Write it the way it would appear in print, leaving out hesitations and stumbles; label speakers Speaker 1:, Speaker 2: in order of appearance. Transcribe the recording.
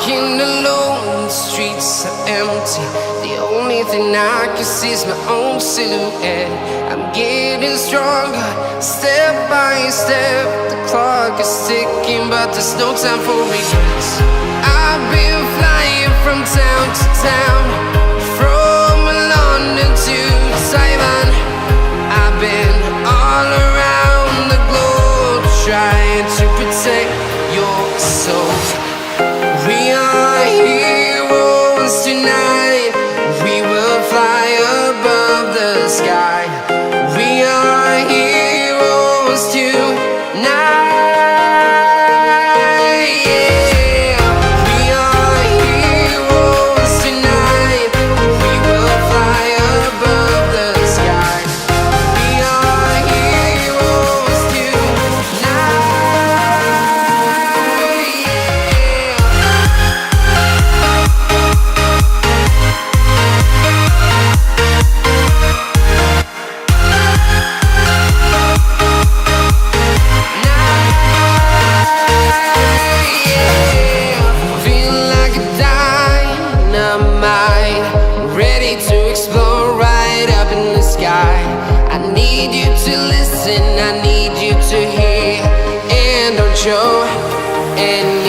Speaker 1: Walking alone, the streets are empty. The only thing I can see is my own silhouette. I'm getting stronger, step by step. The clock is ticking, but there's no time for regrets. I've been flying from town to town, from London to Taiwan. I've been all around the globe, trying to protect your soul. We are heroes tonight. We will fly above the sky. We are heroes tonight. Yeah. We are heroes tonight. We will fly above the sky. We are heroes tonight. Ready to explore right up in the sky. I need you to listen, I need you to hear, and don't show. And